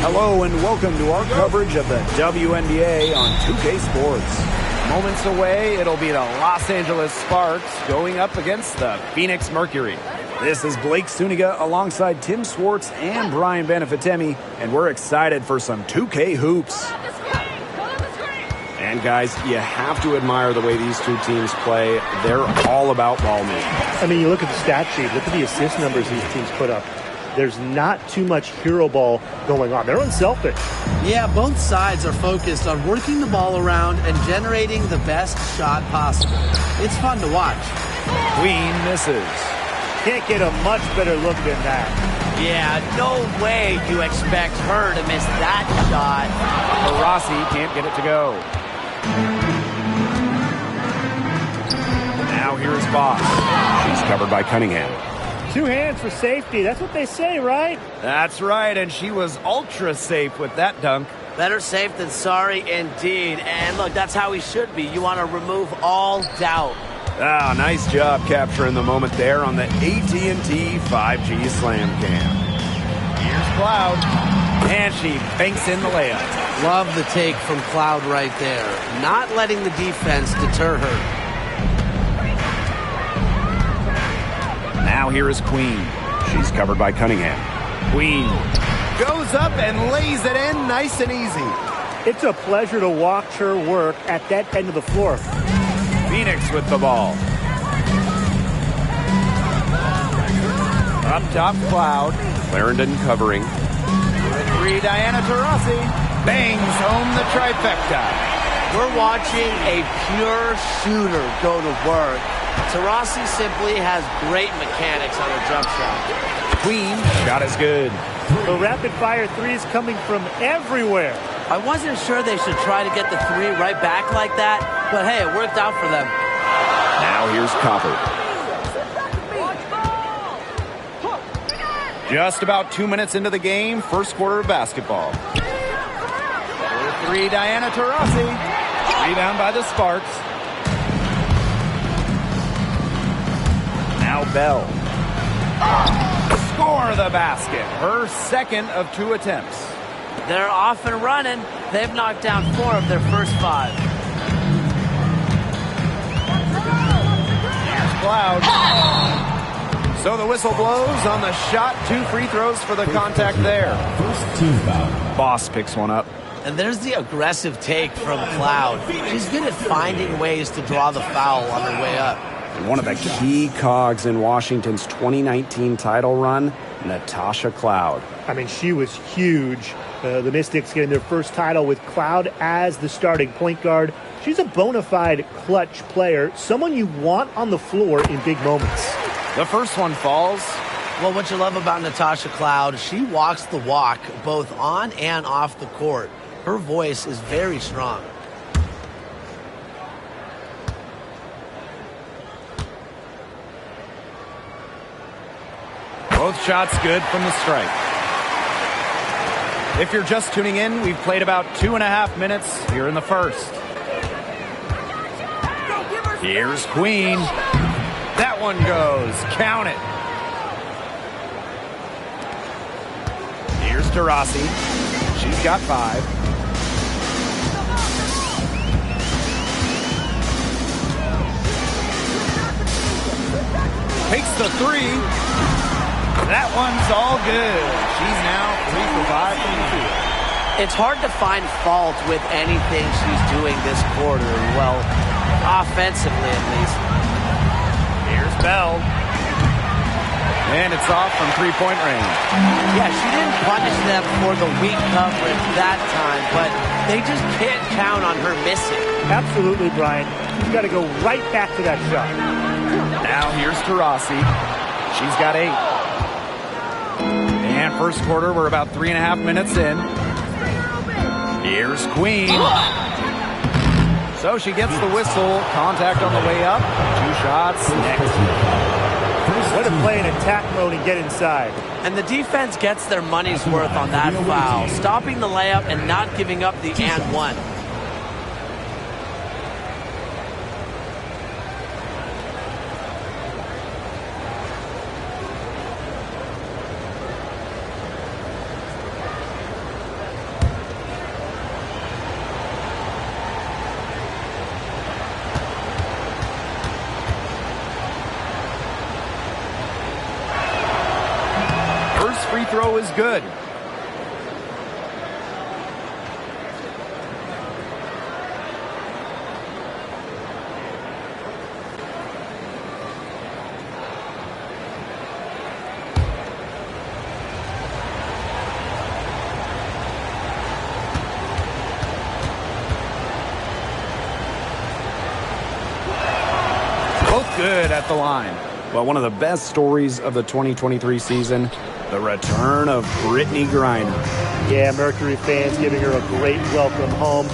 Hello and welcome to our coverage of the WNBA on 2K Sports. Moments away, it'll be the Los Angeles Sparks going up against the Phoenix Mercury. This is Blake Suniga alongside Tim Swartz and Brian Benefitemi, and we're excited for some 2K hoops. And guys, you have to admire the way these two teams play. They're all about ball movement. I mean, you look at the stat sheet, look at the assist numbers these teams put up. There's not too much hero ball going on. They're unselfish. Yeah, both sides are focused on working the ball around and generating the best shot possible. It's fun to watch. Queen misses. Can't get a much better look than that. Yeah, no way you expect her to miss that shot. Rossi can't get it to go. Now here's Boss. She's covered by Cunningham. Two hands for safety. That's what they say, right? That's right, and she was ultra safe with that dunk. Better safe than sorry indeed. And look, that's how he should be. You want to remove all doubt. Ah, nice job capturing the moment there on the AT&T 5G Slam Cam. Here's Cloud, and she banks in the layup. Love the take from Cloud right there. Not letting the defense deter her. Now here is Queen. She's covered by Cunningham. Queen goes up and lays it in nice and easy. It's a pleasure to watch her work at that end of the floor. Phoenix with the ball. Up top, Cloud. Clarendon covering. Three, Diana Taurasi. Bangs home the trifecta. We're watching a pure shooter go to work. Taurasi simply has great mechanics on her jump shot. Queen, shot is good. The rapid-fire threes coming from everywhere. I wasn't sure they should try to get the three right back like that, but hey, it worked out for them. Now here's Copper. Just about 2 minutes into the game, first quarter of basketball. Three, Diana Taurasi. Rebound by the Sparks. Now Bell. Score the basket. Her second of 2 attempts. They're off and running. They've knocked down 4 of their first 5. Here's Cloud. So the whistle blows on the shot. 2 free throws for the contact there. Boss picks one up. And there's the aggressive take from Cloud. She's good at finding ways to draw the foul on her way up. And one of the key cogs in Washington's 2019 title run, Natasha Cloud. I mean, she was huge. The Mystics getting their first title with Cloud as the starting point guard. She's a bona fide clutch player, someone you want on the floor in big moments. The first one falls. Well, what you love about Natasha Cloud, she walks the walk both on and off the court. Her voice is very strong. Both shots good from the strike. If you're just tuning in, we've played about 2.5 minutes here in the first. Here's Queen. That one goes. Count it. Here's Taurasi. She's got 5. Takes the 3. That one's all good. She's now 3 for 5 from the field. It's hard to find fault with anything she's doing this quarter. Well, offensively at least. Here's Bell. And it's off from 3-point range. Yeah, she didn't punish them for the weak coverage that time, but they just can't count on her missing. Absolutely, Brian. She's got to go right back to that shot. Now here's Taurasi. She's got 8. And first quarter, we're about 3.5 minutes in. Here's Queen. So she gets the whistle. Contact on the way up. 2 shots next. Way to play in attack mode and get inside. And the defense gets their money's worth on that foul, stopping the layup and not giving up the and one. free throw is good. Good at the line. Well, one of the best stories of the 2023 season, the return of Brittney Griner. Yeah, Mercury fans giving her a great welcome home.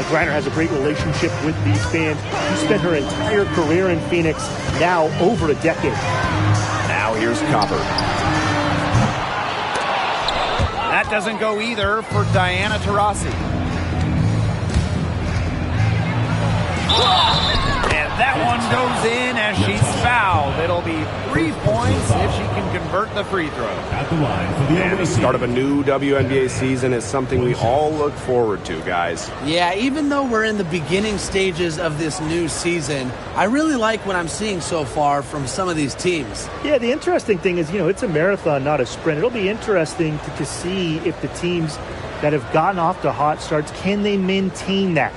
Griner has a great relationship with these fans. She spent her entire career in Phoenix, now over a decade. Now here's Copper. That doesn't go either for Diana Taurasi. That one goes in as she's fouled. It'll be 3 points if she can convert the free throw. At the line for the And the start of a new WNBA season is something we all look forward to, guys. Yeah, even though we're in the beginning stages of this new season, I really like what I'm seeing so far from some of these teams. Yeah, the interesting thing is, it's a marathon, not a sprint. It'll be interesting to see if the teams that have gotten off to hot starts, can they maintain that?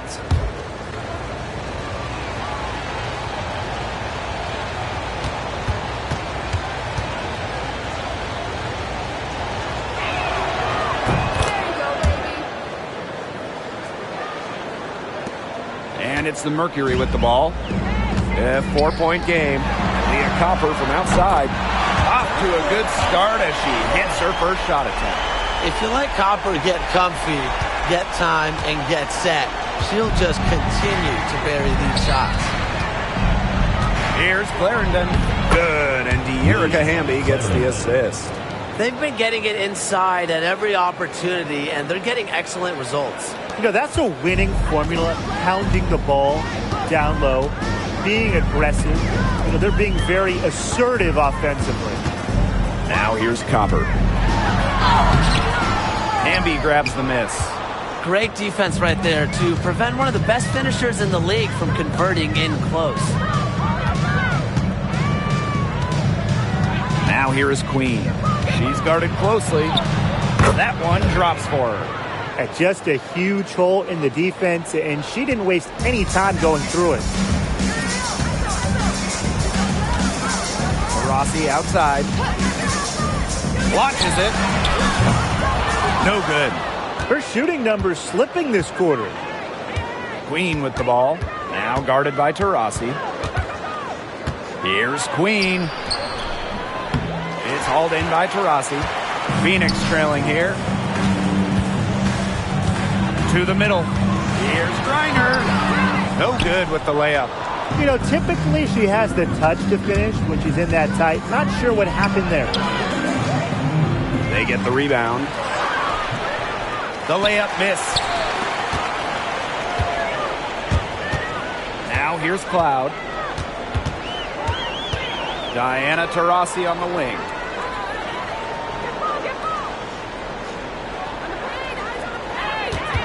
And it's the Mercury with the ball. A 4-point game. Leah Copper from outside. Off to a good start as she hits her first shot attempt. If you let Copper get comfy, get time, and get set, she'll just continue to bury these shots. Here's Clarendon. Good. And De'Erica Hamby gets the assist. They've been getting it inside at every opportunity, and they're getting excellent results. That's a winning formula, pounding the ball down low, being aggressive. They're being very assertive offensively. Now here's Copper. Hamby grabs the miss. Great defense right there to prevent one of the best finishers in the league from converting in close. Now here is Queen. She's guarded closely. That one drops for her. Just a huge hole in the defense, and she didn't waste any time going through it. Rossi outside. Launches it. No good. Her shooting numbers slipping this quarter. Queen with the ball. Now guarded by Taurasi. Here's Queen. It's hauled in by Taurasi. Phoenix trailing here. To the middle. Here's Griner. No good with the layup. Typically she has the touch to finish when she's in that tight. Not sure what happened there. They get the rebound. The layup missed. Now here's Cloud. Diana Taurasi on the wing.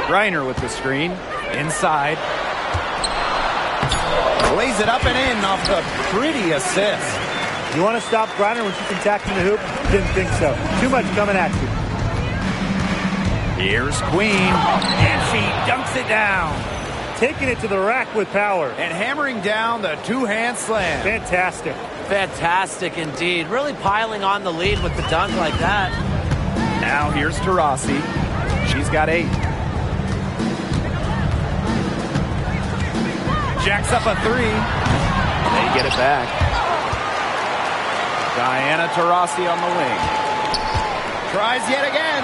Griner with the screen. Inside. Lays it up and in off the pretty assist. You want to stop Griner when she's attacking the hoop? Didn't think so. Too much coming at you. Here's Queen. And she dunks it down. Taking it to the rack with power. And hammering down the two-hand slam. Fantastic. Fantastic indeed. Really piling on the lead with the dunk like that. Now here's Taurasi. She's got 8. Jacks up a 3. They get it back. Diana Taurasi on the wing. Tries yet again.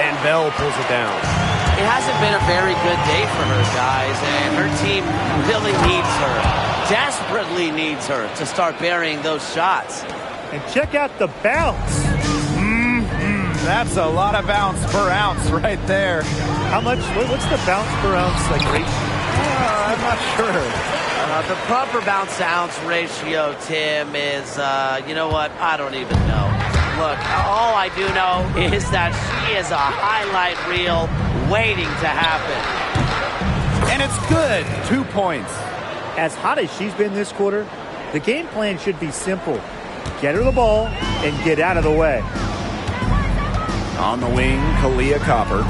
And Bell pulls it down. It hasn't been a very good day for her, guys, and her team really needs her. Desperately needs her to start burying those shots. And check out the bounce. That's a lot of bounce per ounce right there. How much? What's the bounce per ounce ratio? I'm not sure. The proper bounce to ounce ratio, Tim, is, you know what? I don't even know. Look, all I do know is that she is a highlight reel waiting to happen. And it's good. 2 points. As hot as she's been this quarter, the game plan should be simple. Get her the ball and get out of the way. On the wing, Kalia Copper.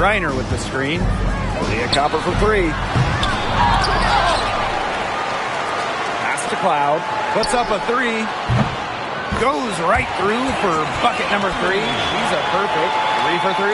Reiner with the screen. Kalia Copper for three. Pass to Cloud. Puts up a three. Goes right through for bucket number three. He's a perfect 3 for 3.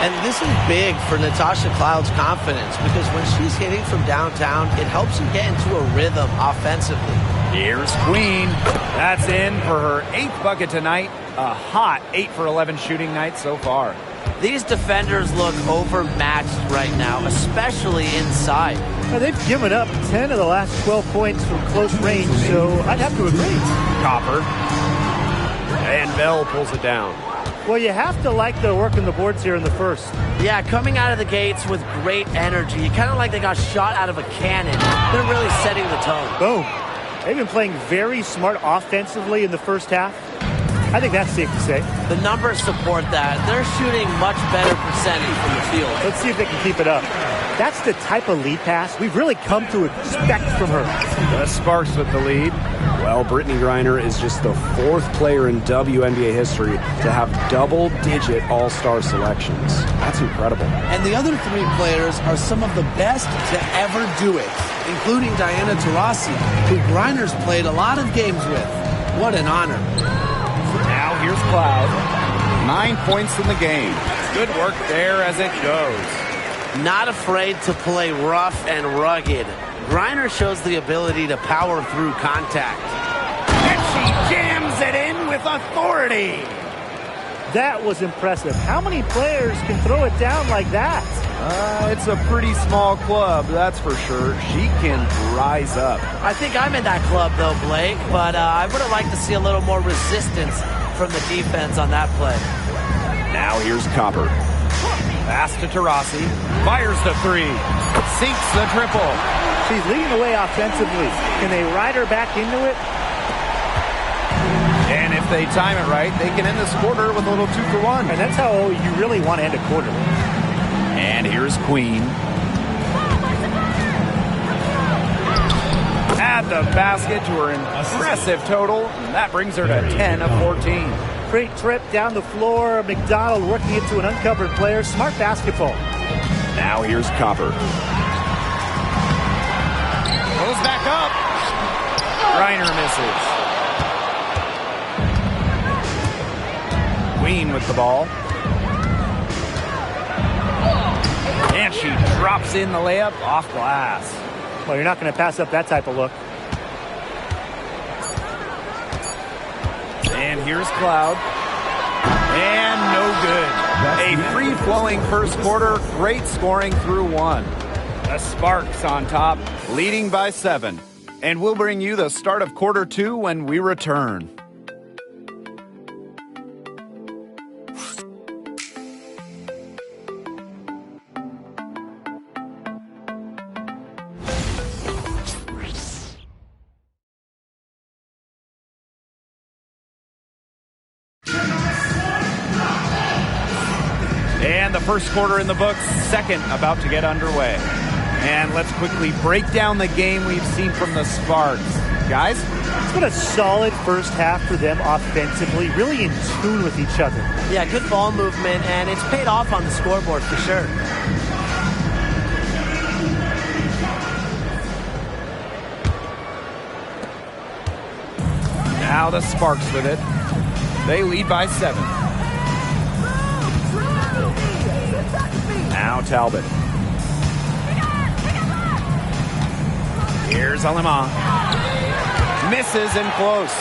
And this is big for Natasha Cloud's confidence because when she's hitting from downtown, it helps her get into a rhythm offensively. Here's Queen. That's in for her 8th bucket tonight. A hot 8 for 11 shooting night so far. These defenders look overmatched right now, especially inside. Now, they've given up 10 of the last 12 points from close range, so I'd have to agree. Copper. And Bell pulls it down. Well, you have to like their work on the boards here in the first. Yeah, coming out of the gates with great energy, kind of like they got shot out of a cannon. They're really setting the tone. Boom. They've been playing very smart offensively in the first half. I think that's safe to say. The numbers support that. They're shooting much better percentage from the field. Let's see if they can keep it up. That's the type of lead pass we've really come to expect from her. The Sparks with the lead. Well, Brittany Griner is just the 4th player in WNBA history to have double-digit all-star selections. That's incredible. And the other 3 players are some of the best to ever do it, including Diana Taurasi, who Griner's played a lot of games with. What an honor. Now here's Cloud. 9 points in the game. Good work there as it goes. Not afraid to play rough and rugged. Griner shows the ability to power through contact. And she jams it in with authority. That was impressive. How many players can throw it down like that? It's a pretty small club, that's for sure. She can rise up. I think I'm in that club, though, Blake, but I would have liked to see a little more resistance from the defense on that play. Now here's Copper. Pass to Taurasi. Fires the three. Sinks the triple. She's leading the way offensively. Can they ride her back into it? And if they time it right, they can end this quarter with a little 2 for 1. And that's how you really want to end a quarter. And here's Queen. At the basket to her impressive total. And that brings her to 10 of 14. Great trip down the floor. McDonald working it to an uncovered player. Smart basketball. Now here's Copper. Goes back up. Reiner misses. Queen with the ball. And she drops in the layup off glass. Well, you're not going to pass up that type of look. And here's Cloud. And no good. A free-flowing first quarter. Great scoring through 1. The Sparks on top, leading by 7. And we'll bring you the start of quarter 2 when we return. And the first quarter in the books, second about to get underway. And let's quickly break down the game we've seen from the Sparks. Guys? It's been a solid first half for them offensively, really in tune with each other. Yeah, good ball movement, and it's paid off on the scoreboard for sure. Now the Sparks with it. They lead by 7. Now Talbot. Here's Alema. Misses and close.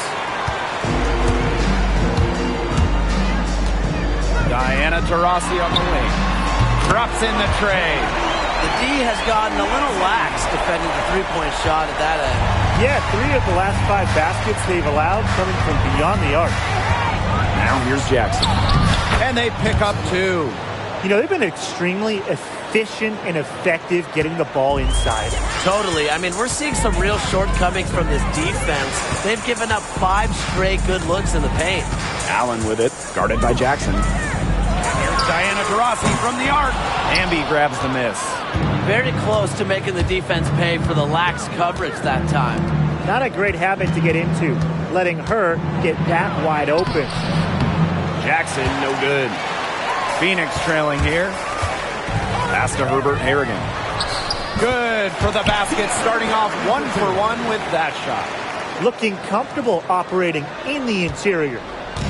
Diana Taurasi on the wing. Drops in the tray. The D has gotten a little lax defending the three-point shot at that end. Yeah, 3 of the last 5 baskets they've allowed coming from beyond the arc. Now here's Jackson. And they pick up 2. You know, they've been extremely efficient and effective getting the ball inside. Totally. I mean, we're seeing some real shortcomings from this defense. They've given up 5 straight good looks in the paint. Allen with it, guarded by Jackson. Here's Diana Taurasi from the arc. Hamby grabs the miss. Very close to making the defense pay for the lax coverage that time. Not a great habit to get into, letting her get that wide open. Jackson, no good. Phoenix trailing here. Pass to Herbert Harrigan. Good for the basket, starting off 1-for-1 with that shot. Looking comfortable operating in the interior.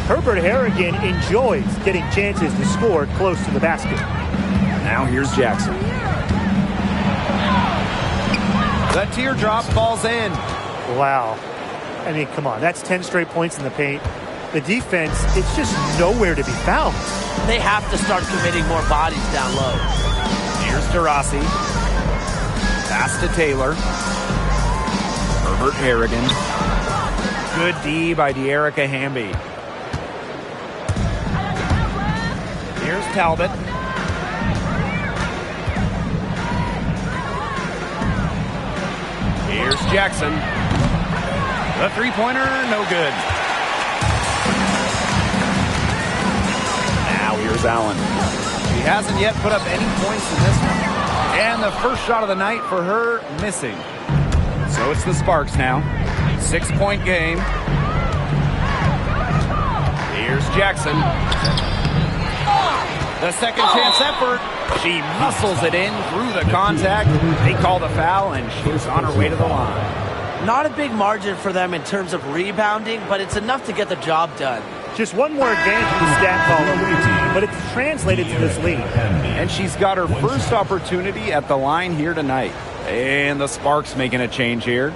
Herbert Harrigan enjoys getting chances to score close to the basket. Now here's Jackson. The teardrop falls in. Wow. I mean, come on. That's 10 straight points in the paint. The defense, it's just nowhere to be found. They have to start committing more bodies down low. Here's Taurasi. Pass to Taylor. Herbert Harrigan. Good D by De'Erica Hamby. Here's Talbot. Here's Jackson. The three-pointer, no good. Now here's Allen. She hasn't yet put up any points in this one. And the first shot of the night for her, missing. So it's the Sparks now. 6-point game. Here's Jackson. The second chance effort. She muscles it in through the contact. They call the foul, and she's on her way to the line. Not a big margin for them in terms of rebounding, but it's enough to get the job done. Just one more advantage in the stat column, but it's translated to this lead. And she's got her first opportunity at the line here tonight. And the Sparks making a change here.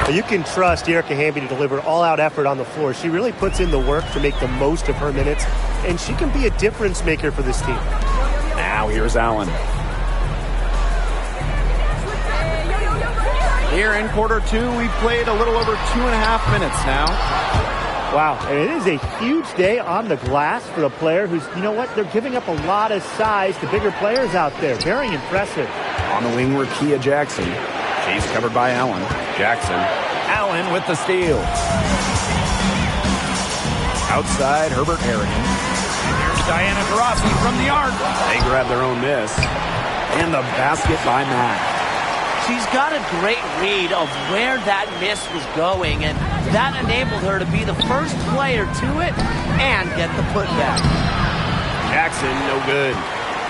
You can trust De'Erica Hamby to deliver all-out effort on the floor. She really puts in the work to make the most of her minutes, and she can be a difference maker for this team. Now here's Allen. Here in quarter two, we've played a little over 2.5 minutes now. Wow, and it is a huge day on the glass for a player who's, you know what, they're giving up a lot of size to bigger players out there. Very impressive. On the wing, Rakia Jackson. She's covered by Allen. Jackson. Allen with the steal. Outside, Herbert Harrigan. And here's Diana Taurasi from the arc. They grab their own miss. And the basket by Mack. She's got a great read of where that miss was going, and that enabled her to be the first player to it and get the putback. Jackson, no good.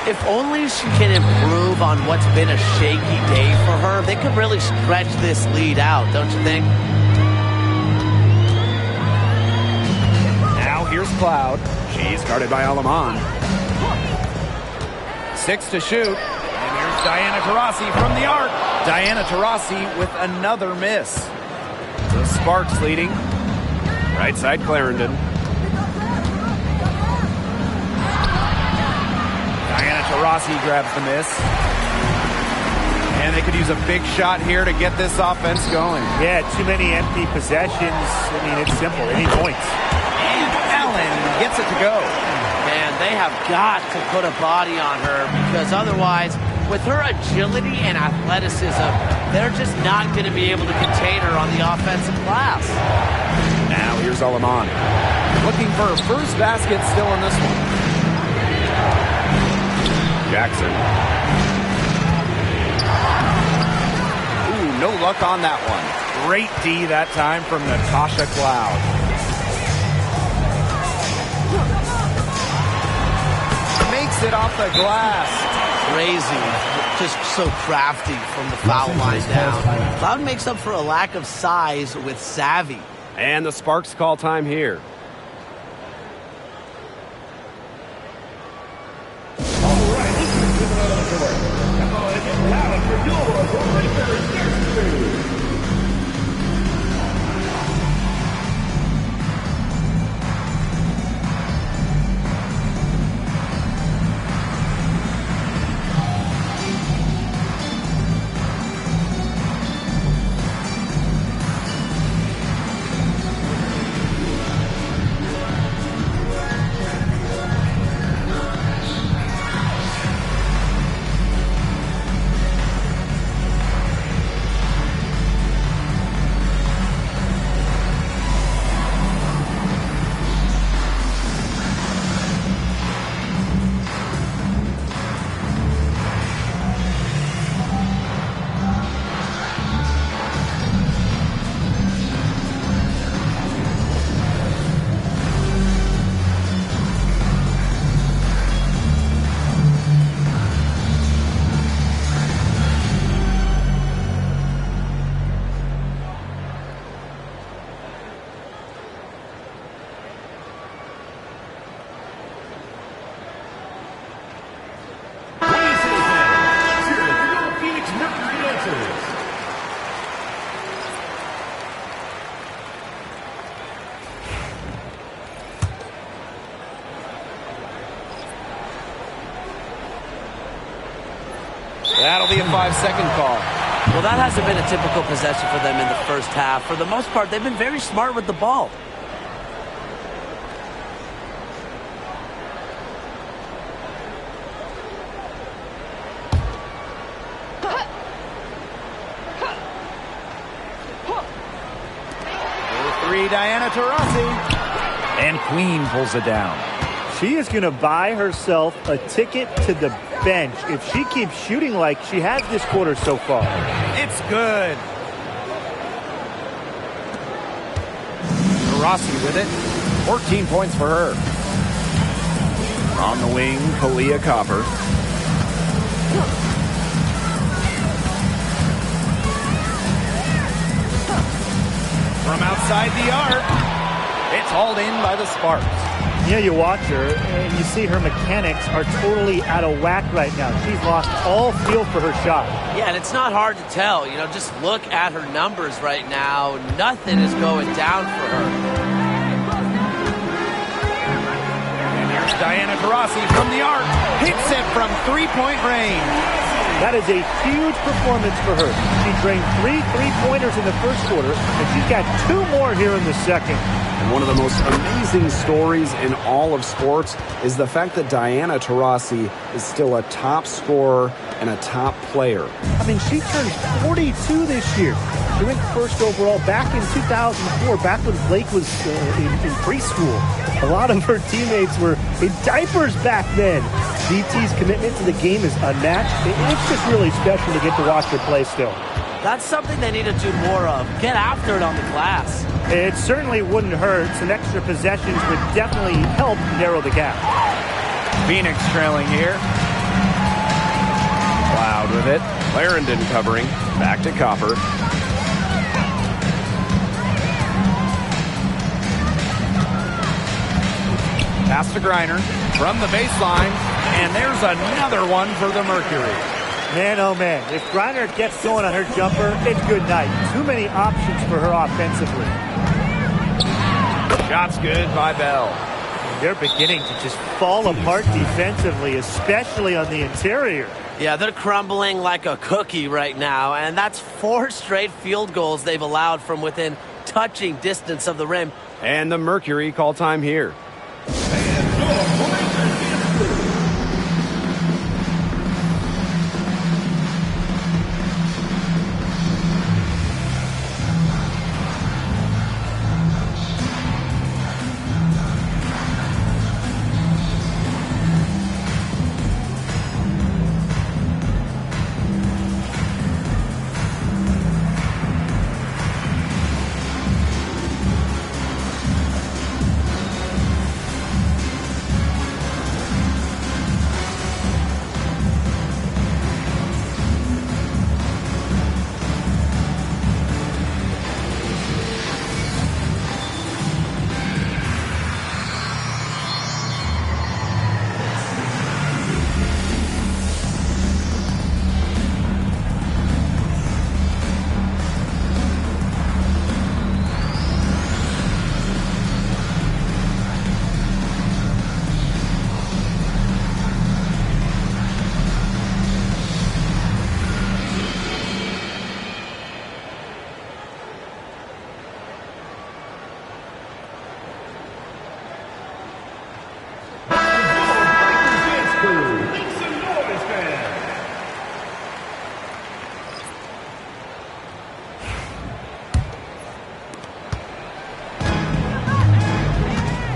If only she can improve on what's been a shaky day for her, they could really stretch this lead out, don't you think? Now here's Cloud. She's guarded by Alaman. 6 to shoot. And here's Diana Taurasi from the arc. Diana Taurasi with another miss. The Sparks leading. Right side Clarendon. Diana Taurasi grabs the miss. And they could use a big shot here to get this offense going. Yeah, too many empty possessions. I mean, it's simple. They need points. And Allen gets it to go. Man, they have got to put a body on her, because otherwise, with her agility and athleticism, they're just not going to be able to contain her on the offensive glass. Now here's Alaman. Looking for her first basket still in this one. Jackson. Ooh, no luck on that one. Great D that time from Natasha Cloud. Makes it off the glass. Crazy. Just so crafty from the foul line down. Cloud makes up for a lack of size with savvy. And the Sparks call time here. That'll be a 5-second call. Well, that hasn't been a typical possession for them in the first half. For the most part, they've been very smart with the ball. Diana Taurasi. And Queen pulls it down. She is going to buy herself a ticket to the bench if she keeps shooting like she has this quarter so far. It's good. Taurasi with it. 14 points for her. On the wing, Kalia Copper. From outside the arc, it's hauled in by the Sparks. Yeah, you watch her, and you see her mechanics are totally out of whack right now. She's lost all feel for her shot. Yeah, and it's not hard to tell. You know, just look at her numbers right now. Nothing is going down for her. And here's Diana Taurasi from the arc. Hits it from three-point range. That is a huge performance for her. She drained 3 3-pointers in the first quarter, and she's got 2 more here in the second. And one of the most amazing stories in all of sports is the fact that Diana Taurasi is still a top scorer and a top player. I mean, she turned 42 this year. She ranked first overall back in 2004, back when Blake was in preschool. A lot of her teammates were in diapers back then. DT's commitment to the game is unmatched. It's just really special to get to watch her play still. That's something they need to do more of. Get after it on the glass. It certainly wouldn't hurt. Some extra possessions would definitely help narrow the gap. Phoenix trailing here. Cloud with it. Clarendon covering. Back to Copper. Pass to Griner from the baseline. And there's another one for the Mercury. Man, oh man, if Griner gets going on her jumper, it's good night. Too many options for her offensively. Shot's good by Bell. They're beginning to just fall apart defensively, especially on the interior. Yeah, they're crumbling like a cookie right now, and that's 4 straight field goals they've allowed from within touching distance of the rim. And the Mercury call time here.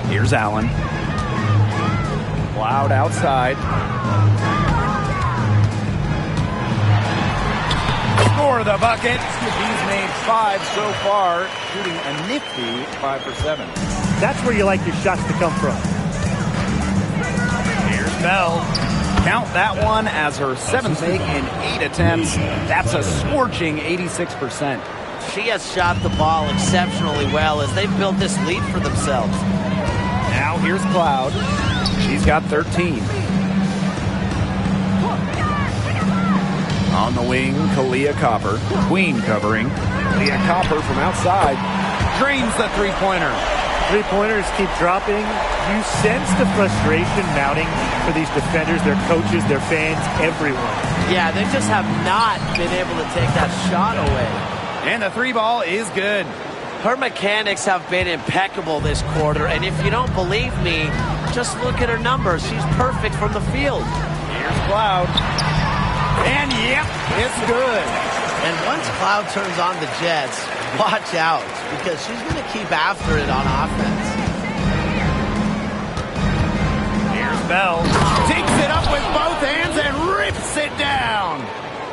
Here's Allen. Cloud outside. For the bucket. He's made 5 so far, shooting a nifty 5 for 7. That's where you like your shots to come from. Here's Bell. Count that one as her 7th make in 8 attempts. That's a scorching 86%. She has shot the ball exceptionally well as they've built this lead for themselves. Now here's Cloud. She's got 13. On the wing, Kalia Copper. Queen covering. Kalia Copper from outside. Drains the three-pointer. Three-pointers keep dropping. You sense the frustration mounting for these defenders, their coaches, their fans, everyone. Yeah, they just have not been able to take that shot away. And the three ball is good. Her mechanics have been impeccable this quarter, and if you don't believe me, just look at her numbers. She's perfect from the field. Here's Cloud. And yep, it's good. And once Cloud turns on the Jets, watch out, because she's going to keep after it on offense. Here's Bell. Takes it up with both hands and rips it down.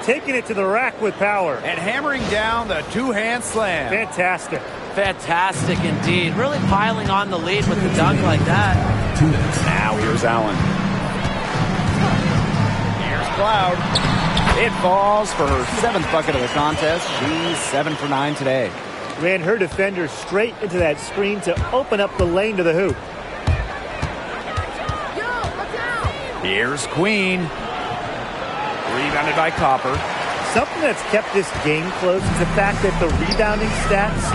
Taking it to the rack with power. And hammering down the two-hand slam. Fantastic. Fantastic indeed. Really piling on the lead with the dunk like that. Now here's Allen. Here's Cloud. It falls for her 7th bucket of the contest. She's 7 for 9 today. Ran her defender straight into that screen to open up the lane to the hoop. Here's Queen. Rebounded by Copper. Something that's kept this game close is the fact that the rebounding stats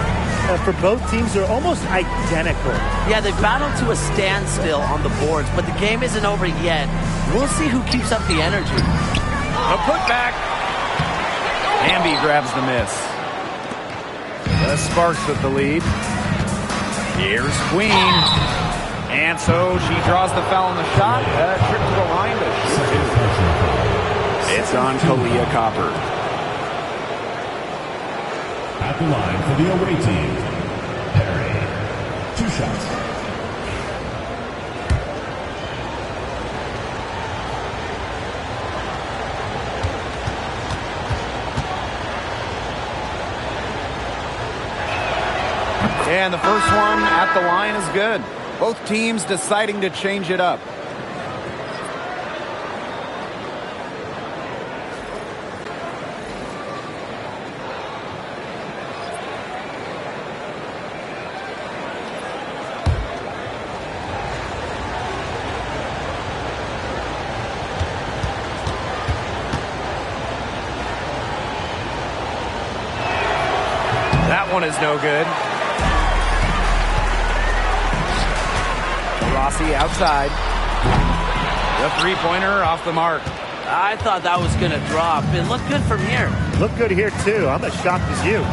for both teams are almost identical. Yeah, they battled to a standstill on the boards, but the game isn't over yet. We'll see who keeps up the energy. A putback. Hamby grabs the miss. The Sparks with the lead. Here's Queen. And so she draws the foul on the shot. Trip to the line to shoot. It's on Kalia Copper. At the line for the away team, Perry. 2 shots. And the first one at the line is good. Both teams deciding to change it up. That one is no good. Rossi outside. The three-pointer off the mark. I thought that was going to drop. It looked good from here. Look good here, too. I'm as shocked as you.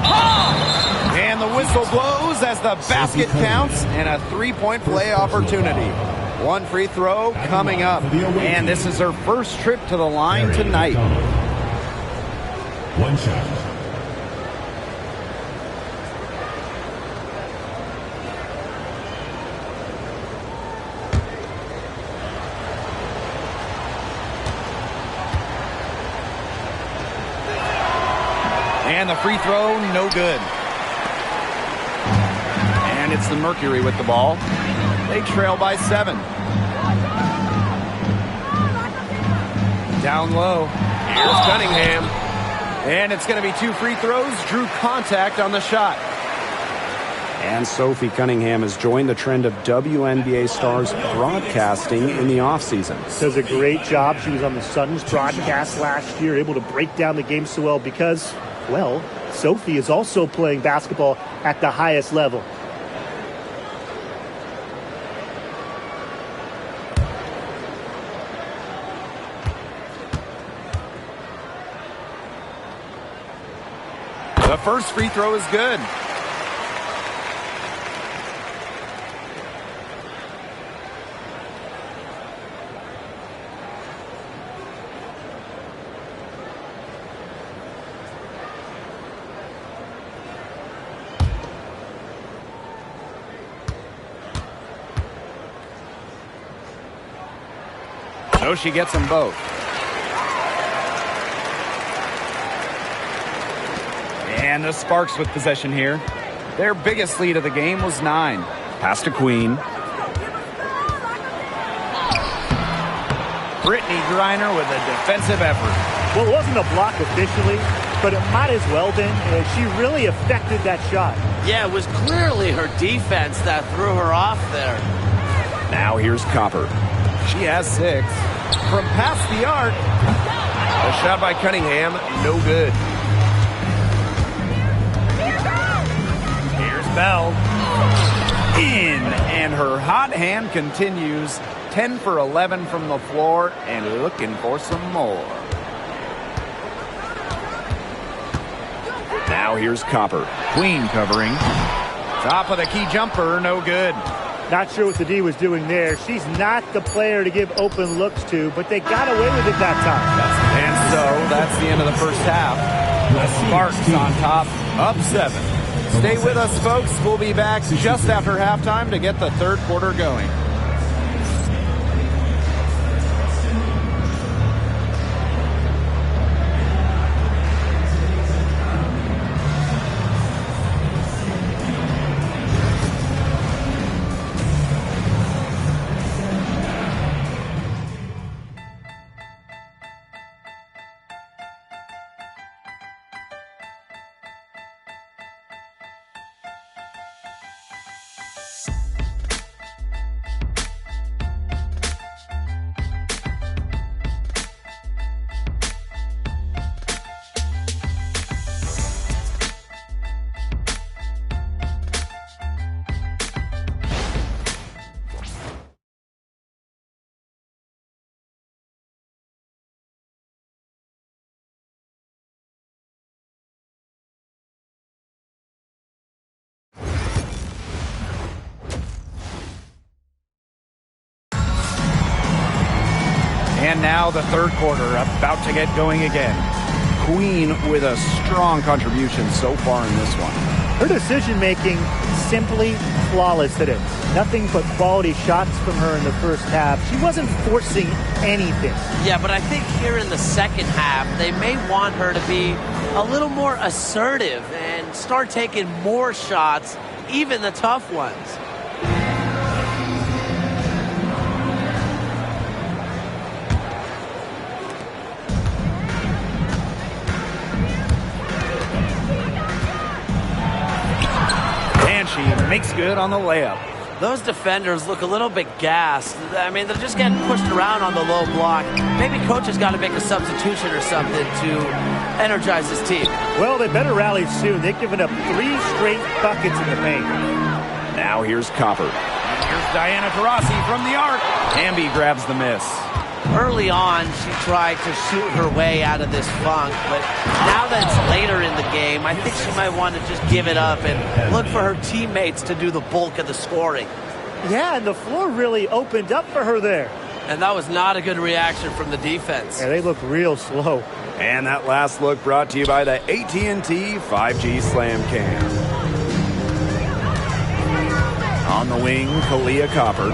And the whistle blows as the basket counts and a three-point play opportunity. One free throw coming up. And this is her first trip to the line tonight. 1 shot. And the free throw, no good. And it's the Mercury with the ball. They trail by 7. Down low. Here's Cunningham. And it's going to be 2 free throws. Drew contact on the shot. And Sophie Cunningham has joined the trend of WNBA stars broadcasting in the offseason. Does a great job. She was on the Suns broadcast last year, able to break down the game so well because, well, Sophie is also playing basketball at the highest level. The first free throw is good. So she gets them both. And the Sparks with possession here. Their biggest lead of the game was 9. Pass to Queen. Brittany Griner with a defensive effort. Well, it wasn't a block officially, but it might as well been. She really affected that shot. Yeah, it was clearly her defense that threw her off there. Now here's Copper. She has 6. From past the arc. A shot by Cunningham, no good. Here's Bell. in, and her hot hand continues. 10 for 11 from the floor and looking for some more. Now here's Copper. Queen covering. Top of the key jumper, no good. Not sure what the D was doing there. She's not the player to give open looks to, but they got away with it that time. And so that's the end of the first half. The Sparks on top, up 7. Stay with us, folks. We'll be back just after halftime to get the third quarter going. And now the third quarter, about to get going again. Queen with a strong contribution so far in this one. Her decision-making simply flawless today. Nothing but quality shots from her in the first half. She wasn't forcing anything. Yeah, but I think here in the second half, they may want her to be a little more assertive and start taking more shots, even the tough ones. She makes good on the layup. Those defenders look a little bit gassed. I mean, they're just getting pushed around on the low block. Maybe coach has got to make a substitution or something to energize his team. Well, they better rally soon. They've given up 3 straight buckets in the paint. Now here's Copper. Here's Diana Taurasi from the arc. Amby grabs the miss. Early on, she tried to shoot her way out of this funk, but now that it's later in the game, I think she might want to just give it up and look for her teammates to do the bulk of the scoring. Yeah, and the floor really opened up for her there. And that was not a good reaction from the defense. Yeah, they look real slow. And that last look brought to you by the AT&T 5G Slam Cam. On the wing, Kalia Copper.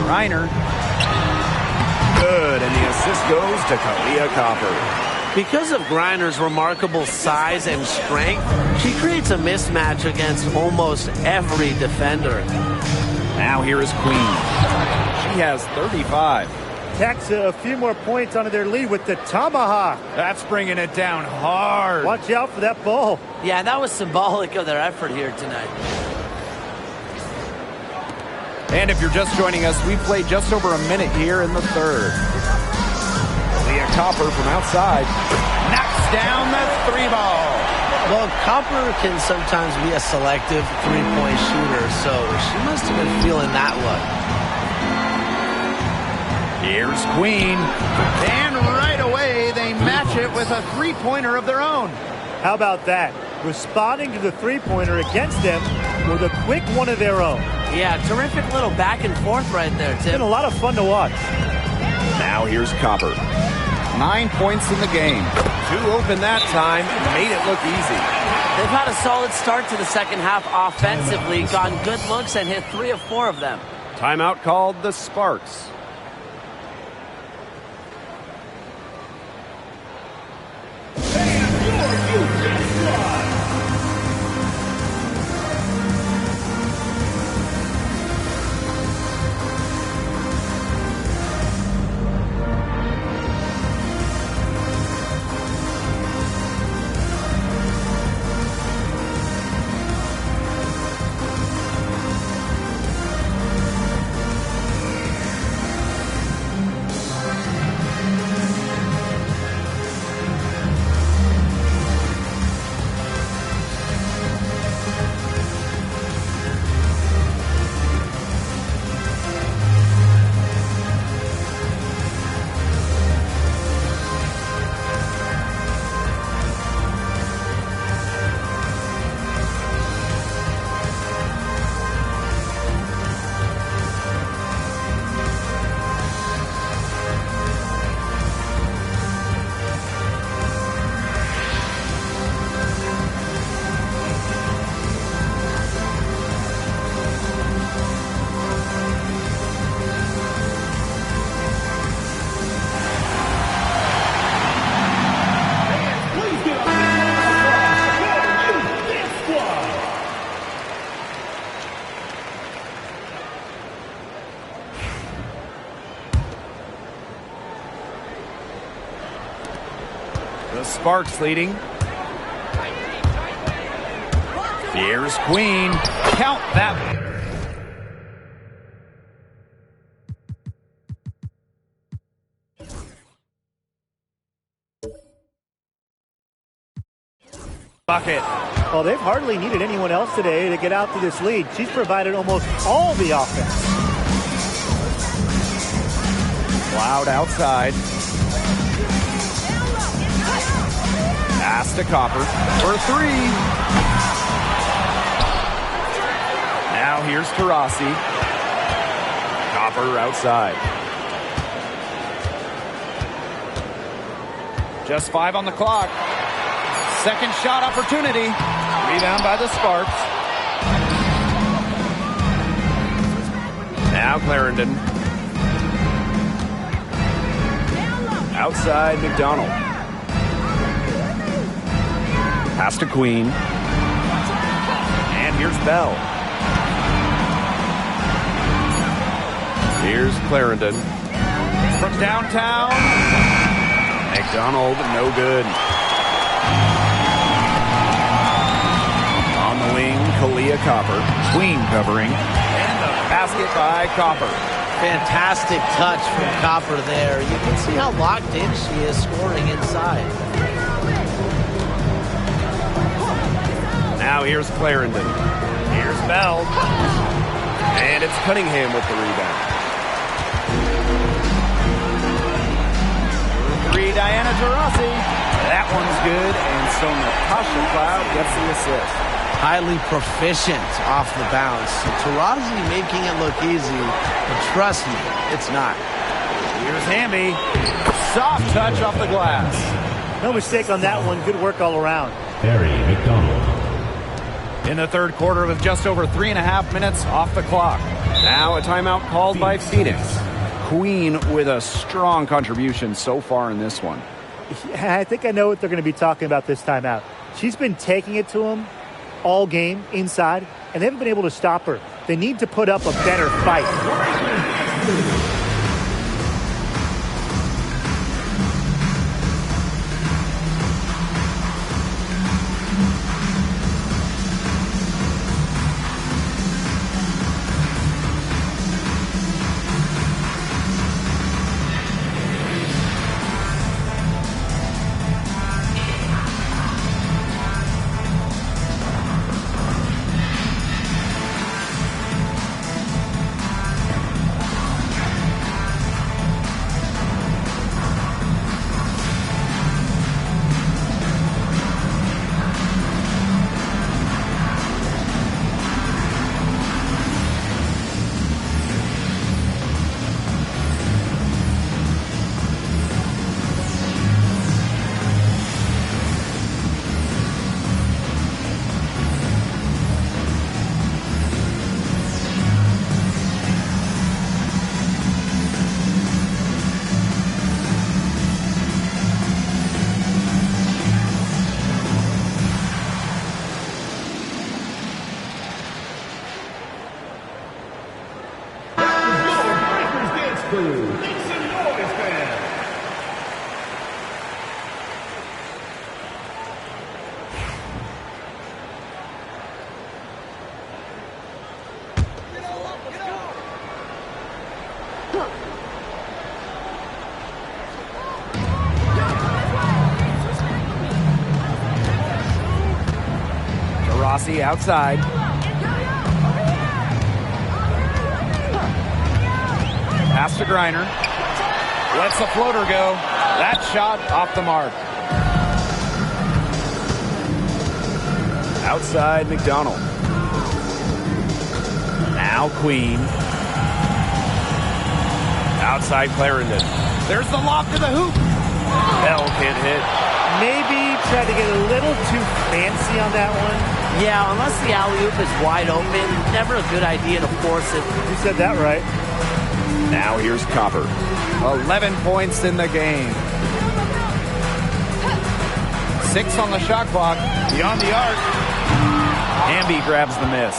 Reiner. Good, and the assist goes to Kalia Copper. Because of Griner's remarkable size and strength, she creates a mismatch against almost every defender. Now here is Queen. She has 35. Tacks a few more points onto their lead with the tomahawk. That's bringing it down hard. Watch out for that ball. Yeah, that was symbolic of their effort here tonight. And if you're just joining us, we played just over a minute here in the third. Leah Copper from outside knocks down the 3-ball. Well, Copper can sometimes be a selective three-point shooter, so she must have been feeling that look. Here's Queen. And right away, they match it with a three-pointer of their own. How about that? Responding to the three-pointer against them with a quick one of their own. Yeah, terrific little back and forth right there, Tim. Been a lot of fun to watch. Now here's Copper. 9 points in the game. 2 open that time. Made it look easy. They've had a solid start to the second half offensively. Gotten good looks and hit 3 of 4 of them. Timeout called the Sparks. The Sparks leading. Here's Queen. Count that one. Bucket. Well, they've hardly needed anyone else today to get out to this lead. She's provided almost all the offense. Loud outside. Pass to Copper for three. Now here's Taurasi. Copper outside. Just 5 on the clock. Second shot opportunity. Rebound by the Sparks. Now Clarendon. Outside McDonald. Pass to Queen. And here's Bell. Here's Clarendon. From downtown. McDonald, no good. On the wing, Kalia Copper. Queen covering. And the basket by Copper. Fantastic touch from Copper there. You can see how locked in she is scoring inside. Now here's Clarendon. Here's Bell. And it's Cunningham with the rebound. Three, Diana Taurasi. That one's good, and so Natasha Cloud gets the assist. Highly proficient off the bounce. Taurasi making it look easy, but trust me, it's not. Here's Hamby. Soft touch off the glass. No mistake on that one. Good work all around. Harry McDonald. In the third quarter with just over 3.5 minutes off the clock. Now a timeout called by Phoenix. Queen with a strong contribution so far in this one. I think I know what they're going to be talking about this timeout. She's been taking it to them all game inside, and they haven't been able to stop her. They need to put up a better fight. Rossi outside. Pass to Griner. Lets the floater go. That shot off the mark. Outside McDonald. Now Queen. Outside Clarendon. There's the lob to the hoop. Bell can't hit. Maybe try to get a little too fancy on that one. Yeah, unless the alley-oop is wide open, never a good idea to force it. You said that right. Now here's Copper. 11 points in the game. 6 on the shot clock. Beyond the arc. Hamby grabs the miss.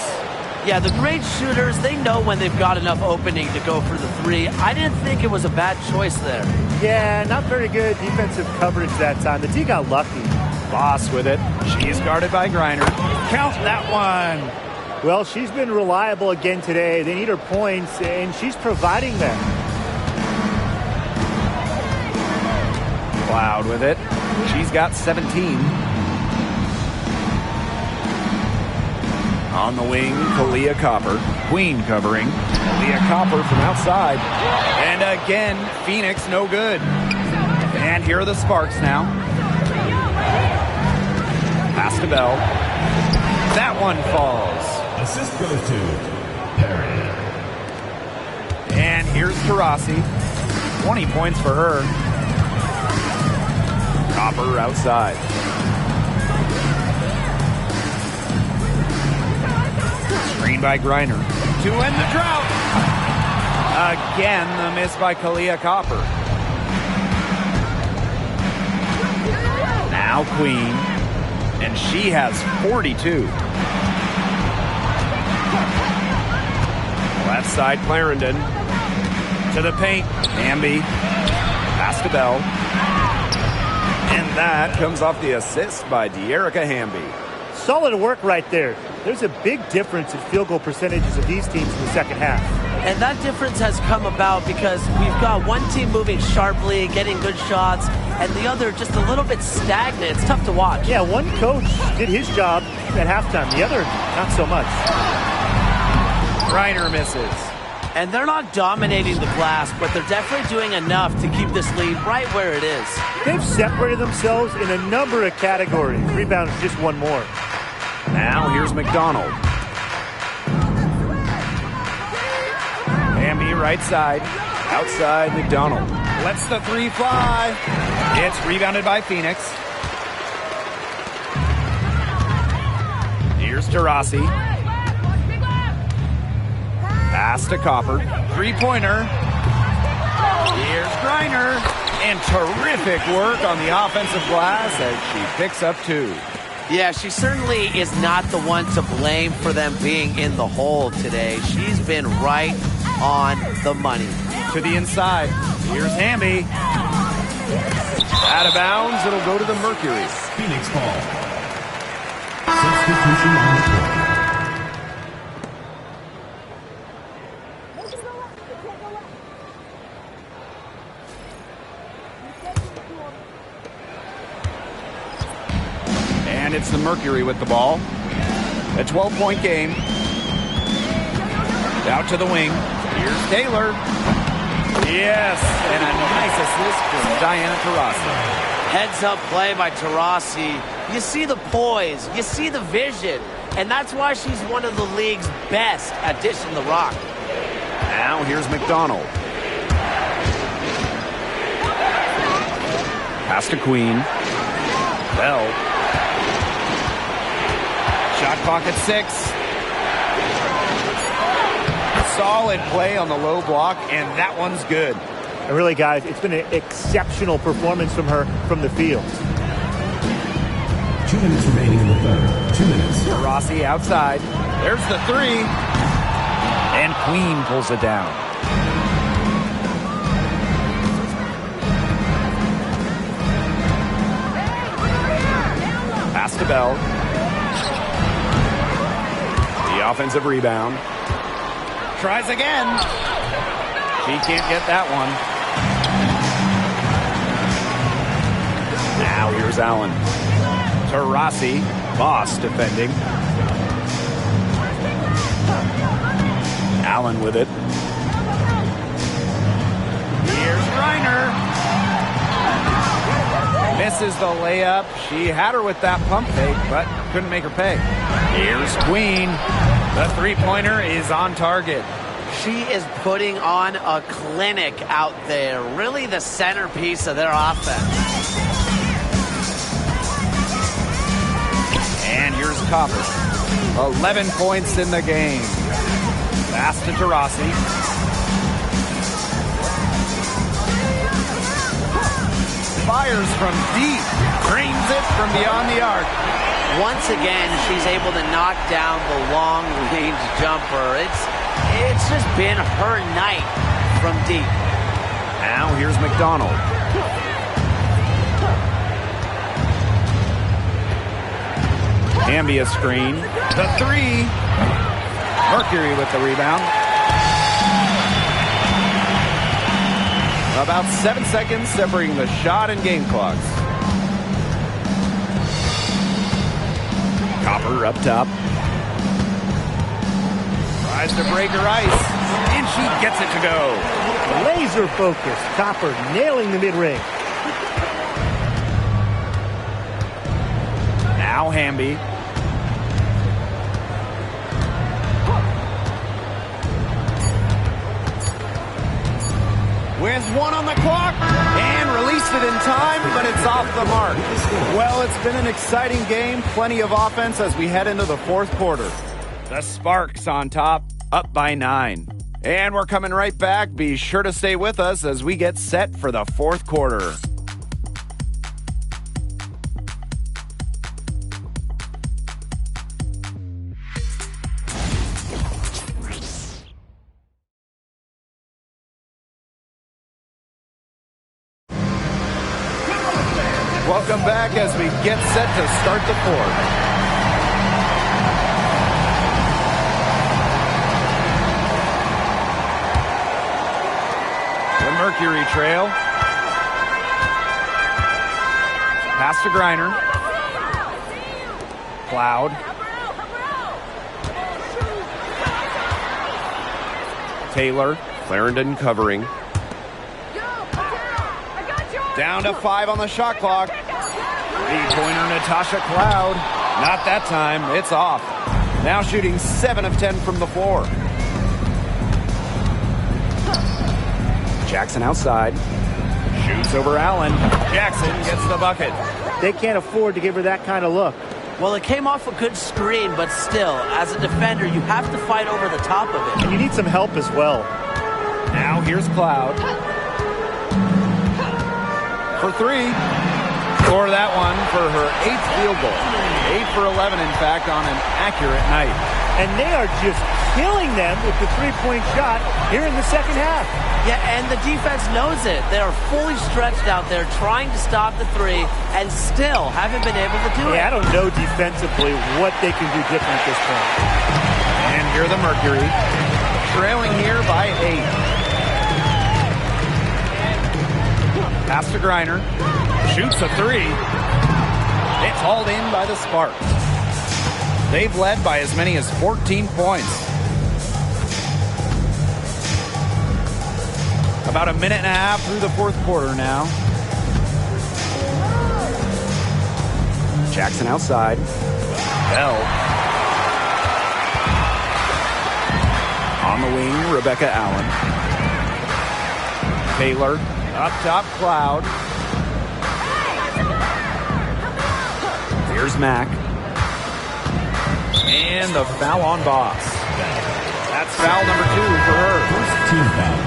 Yeah, the great shooters, they know when they've got enough opening to go for the three. I didn't think it was a bad choice there. Yeah, not very good defensive coverage that time. The D got lucky. Boss with it. She's guarded by Griner. Count that one. Well, she's been reliable again today. They need her points, and she's providing them. Cloud with it. She's got 17. On the wing, Kalia Copper. Queen covering. Kalia Copper from outside. And again, Phoenix no good. And here are the Sparks now. Pass to Bell. That one falls. Assist goes to Perry. And here's Taurasi. 20 points for her. Copper outside. Screen by Griner. To end the drought. Again, the miss by Kalia Copper. Now Queen. And she has 42. Left side, Clarendon. To the paint. Hamby. Pass to Bell. And that comes off the assist by De'Erica Hamby. Solid work right there. There's a big difference in field goal percentages of these teams in the second half. And that difference has come about because we've got one team moving sharply, getting good shots, and the other just a little bit stagnant. It's tough to watch. Yeah, one coach did his job at halftime. The other, not so much. Griner misses. And they're not dominating the glass, but they're definitely doing enough to keep this lead right where it is. They've separated themselves in a number of categories. Rebound is just one more. Now here's McDonald. Hamby right side. Outside McDonald. Lets the three fly. It's rebounded by Phoenix. Here's Taurasi. Pass to Copper. Three-pointer. Here's Griner. And terrific work on the offensive glass as she picks up 2. Yeah, she certainly is not the one to blame for them being in the hole today. She's been right on the money. To the inside. Here's Hamby. Out of bounds. It'll go to the Mercury. Phoenix ball. Substitution on the court. And it's the Mercury with the ball. A 12-point game. Out to the wing. Here's Taylor. Yes, and a nice assist from Diana Taurasi. Heads-up play by Taurasi. You see the poise. You see the vision. And that's why she's one of the league's best at dishing the rock. Now here's McDonald. Pass to Queen. Bell. Shot clock at 6. Solid play on the low block, and that one's good. And really, guys, it's been an exceptional performance from her from the field. 2 minutes remaining in the third. 2 minutes. Rossi outside. There's the 3. And Queen pulls it down. Pass to Bell. The offensive rebound. Tries again. She can't get that one. Now here's Allen. Taurasi. Boss defending. Allen with it. Here's Griner. Misses the layup. She had her with that pump fake, but couldn't make her pay. Here's Queen. The three-pointer is on target. She is putting on a clinic out there. Really the centerpiece of their offense. And here's Copper. 11 points in the game. Pass to Taurasi. Fires from deep. Drains it from beyond the arc. Once again, she's able to knock down the long-range jumper. It's just been her night from deep. Now here's McDonald. Hamby a screen. The three. Mercury with the rebound. About 7 seconds separating the shot and game clocks. Copper up top. Tries to break her ice. And she gets it to go. Laser focus. Copper nailing the mid-range. Now Hamby. With one on the clock and released it in time, but it's off the mark. Well, it's been an exciting game. Plenty of offense as we head into the fourth quarter. The Sparks on top, up by 9. And we're coming right back. Be sure to stay with us as we get set for the fourth quarter. Welcome back as we get set to start the fourth. The Mercury trail. Pass to Griner. Cloud. Taylor. Clarendon covering. Down to 5 on the shot clock. Three-pointer Natasha Cloud. Not that time. It's off. Now shooting 7 of 10 from the floor. Jackson outside. Shoots over Allen. Jackson gets the bucket. They can't afford to give her that kind of look. Well, it came off a good screen, but still, as a defender, you have to fight over the top of it. And you need some help as well. Now here's Cloud. For 3. Score that one for her 8th field goal. 8 for 11, in fact, on an accurate night. And they are just killing them with the three-point shot here in the second half. Yeah, and the defense knows it. They are fully stretched out there trying to stop the three and still haven't been able to do it. I don't know defensively what they can do different at this point. And here the Mercury. Trailing here by 8. Pass to Griner. Shoots a 3. It's hauled in by the Sparks. They've led by as many as 14 points. About a minute and a half through the fourth quarter now. Jackson outside. Bell. On the wing, Rebecca Allen. Taylor. Up top, Cloud. Here's Mack. And the foul on Boss. That's foul number 2 for her. First team foul.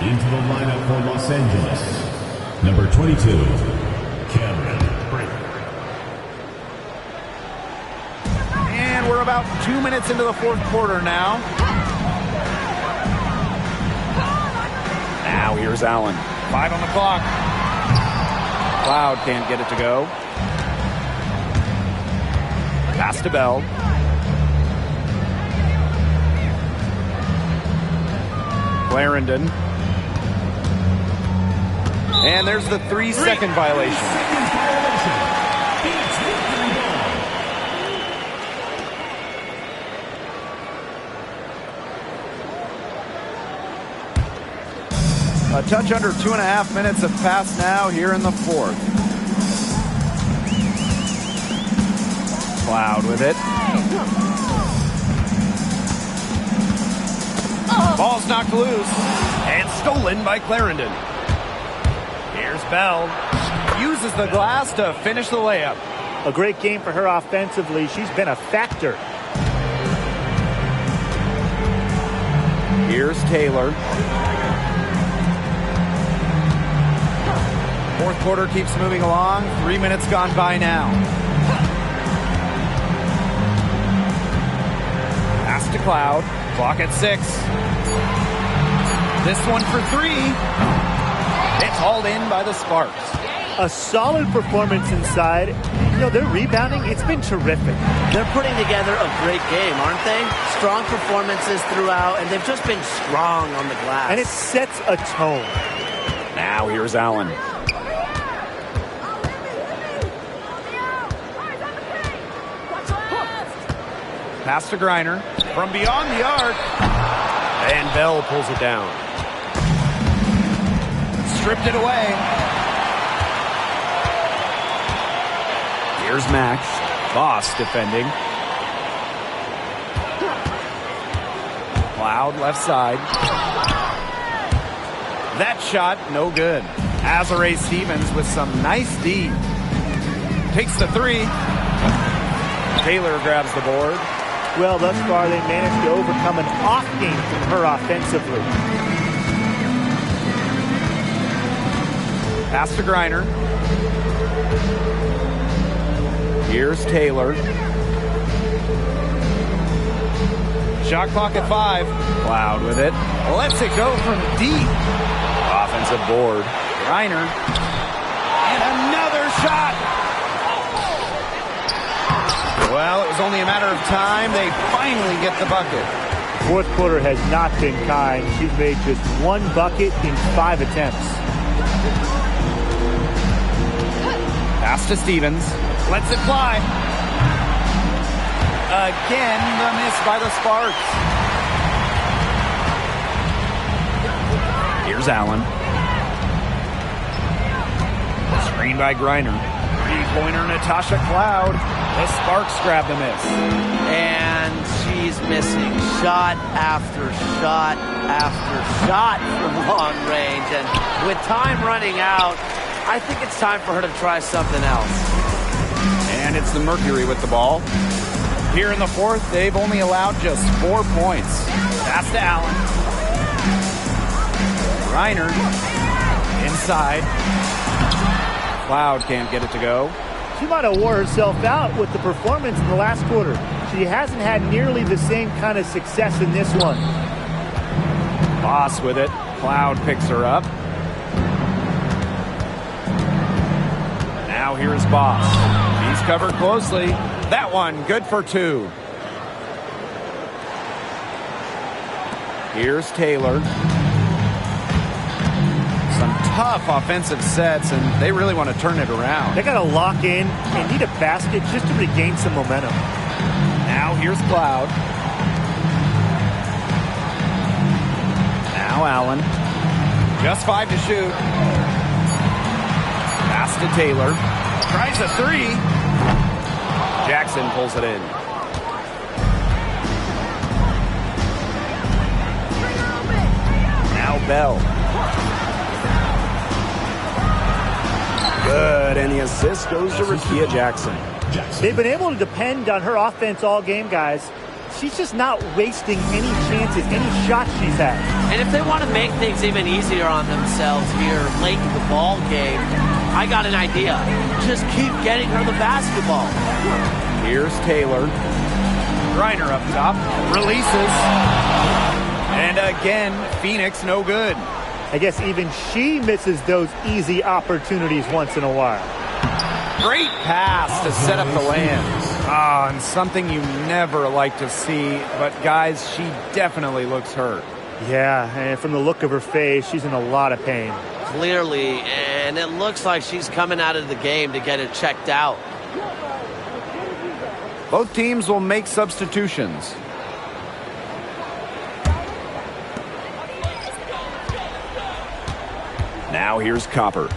Into the lineup for Los Angeles. Number 22, Cameron. And we're about 2 minutes into the fourth quarter now. Now here's Allen. 5 on the clock. Cloud can't get it to go. Pass to Bell. Clarendon. And there's the 3-second violation. A touch under 2.5 minutes have passed now here in the fourth. Cloud with it. Ball's knocked loose and stolen by Clarendon. Here's Bell. Uses the glass to finish the layup. A great game for her offensively. She's been a factor. Here's Taylor. Fourth quarter keeps moving along. 3 minutes gone by now. Pass to Cloud. Clock at 6. This one for 3. called in by the Sparks. A solid performance inside. Their rebounding, it's been terrific. They're putting together a great game, aren't they? Strong performances throughout, and they've just been strong on the glass. And it sets a tone. Now here's Allen. Pass to Griner from beyond the arc. And Bell pulls it down. Stripped it away. Here's Max. Boss defending. Cloud left side. That shot, no good. Azare Stevens with some nice D. Takes the three. Taylor grabs the board. Well, thus far, they managed to overcome an off game from her offensively. Pass to Griner. Here's Taylor. Shot clock at 5. Cloud with it. Lets it go from deep. Offensive board. Griner. And another shot. Well, it was only a matter of time. They finally get the bucket. Fourth quarter has not been kind. She's made just 1 bucket in 5 attempts. Pass to Stevens. Lets it fly. Again, the miss by the Sparks. Here's Allen. Screen by Griner. Three-pointer Natasha Cloud. The Sparks grab the miss. And she's missing shot after shot after shot from long range. And with time running out, I think it's time for her to try something else. And it's the Mercury with the ball. Here in the fourth, they've only allowed just 4 points. Pass to Allen. Griner inside. Cloud can't get it to go. She might have wore herself out with the performance in the last quarter. She hasn't had nearly the same kind of success in this one. Boss with it. Cloud picks her up. Now here's Boss. He's covered closely. That one good for 2. Here's Taylor. Some tough offensive sets, and they really want to turn it around. They got to lock in and need a basket just to regain some momentum. Now here's Cloud. Now Allen. Just 5 to shoot. Pass to Taylor. Tries a 3. Jackson pulls it in. Now Bell. Good, and the assist goes to Rakia Jackson. They've been able to depend on her offense all game, guys. She's just not wasting any chances, any shots she's had. And if they want to make things even easier on themselves here late in the ball game, I got an idea. Just keep getting her the basketball. Here's Taylor. Griner up top. Releases. And again, Phoenix no good. I guess even she misses those easy opportunities once in a while. Great pass to set up the land. And something you never like to see, but guys, she definitely looks hurt. Yeah, and from the look of her face, she's in a lot of pain. Clearly, and it looks like she's coming out of the game to get it checked out. Both teams will make substitutions. Now here's Copper.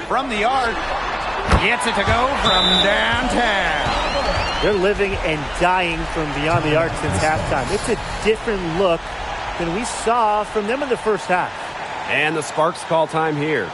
From the arc, gets it to go from downtown. They're living and dying from beyond the arc since halftime. It's a different look than we saw from them in the first half. And the Sparks call time here.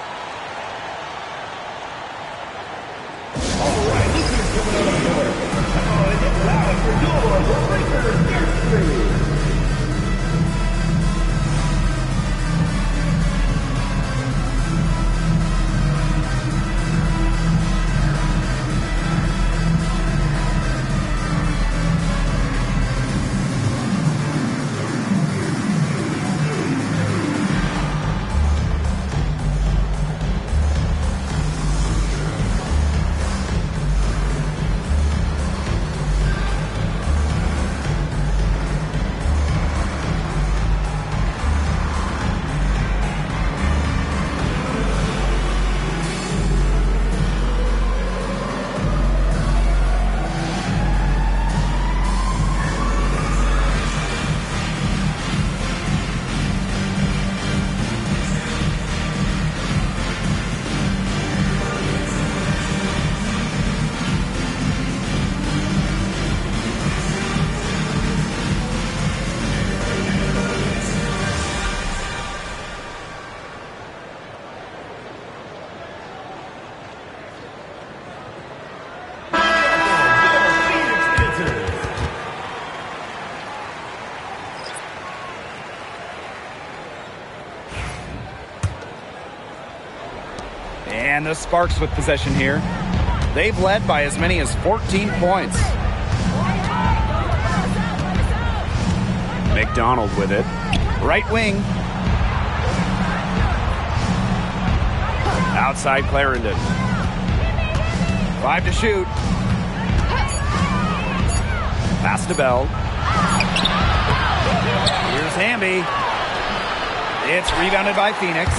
And the Sparks with possession here. They've led by as many as 14 points. McDonald with it. Right wing. Outside Clarendon. 5 to shoot. Pass to Bell. Here's Hamby. It's rebounded by Phoenix.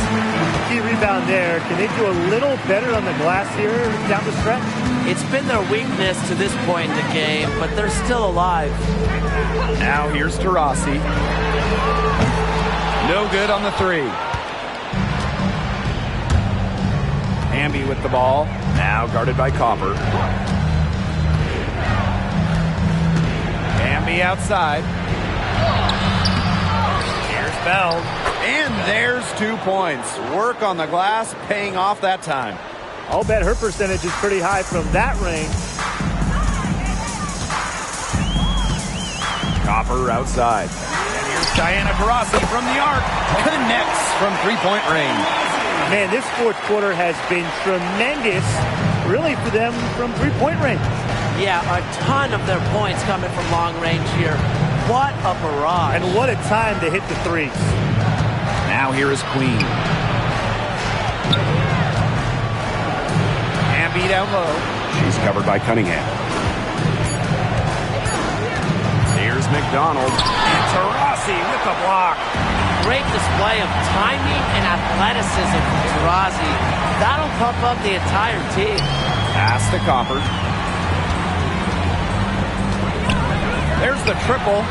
Key rebound there. Can they do a little better on the glass here down the stretch? It's been their weakness to this point in the game, but they're still alive. Now here's Taurasi. No good on the 3. Hamby with the ball. Now guarded by Copper. Hamby outside. Here's Bell. And there's 2 points. Work on the glass paying off that time. I'll bet her percentage is pretty high from that range. Copper outside. And here's Diana Taurasi from the arc. Connects from three-point range. Man, this fourth quarter has been tremendous, really, for them from three-point range. Yeah, a ton of their points coming from long range here. What a barrage. And what a time to hit the threes. Now here is Queen. Hamby down low. She's covered by Cunningham. Here's McDonald. And Taurasi with the block. Great display of timing and athleticism from Taurasi. That'll pump up the entire team. Pass to Copper. There's the triple.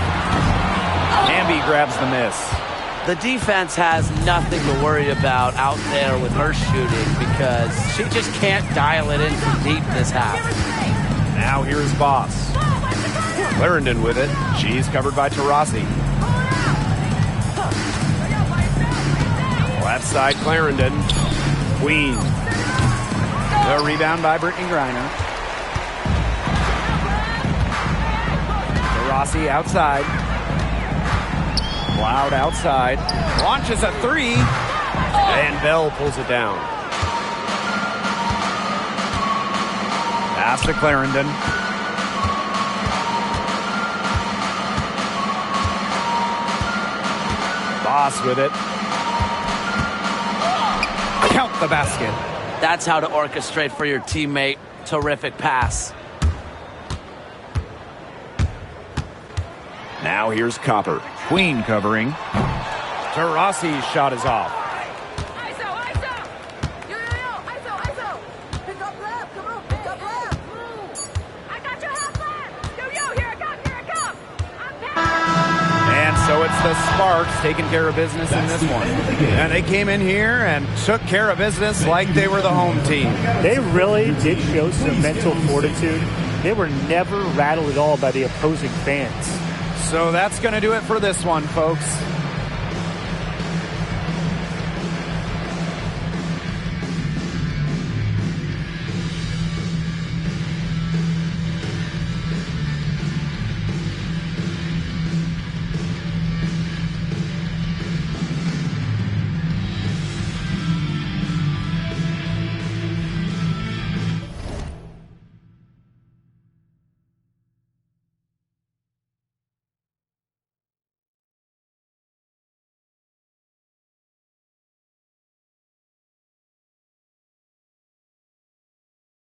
Hamby grabs the miss. The defense has nothing to worry about out there with her shooting because she just can't dial it in from deep this half. Now here's Boss. Clarendon with it. She's covered by Taurasi. Left side Clarendon. Queen. The rebound by Brittany Griner. Taurasi outside. Loud outside. Launches a 3. And Bell pulls it down. Pass to Clarendon. Boss with it. Count the basket. That's how to orchestrate for your teammate. Terrific pass. Now here's Copper. Queen covering. Taurasi's shot is off. ISO, ISO! Yo, ISO, ISO! Pick up left, come on, pick up left! I got your half left! Yo, here I come! I'm back! And so it's the Sparks taking care of business in this one. And they came in here and took care of business like they were the home team. They really did show some mental fortitude. They were never rattled at all by the opposing fans. So that's going to do it for this one, folks.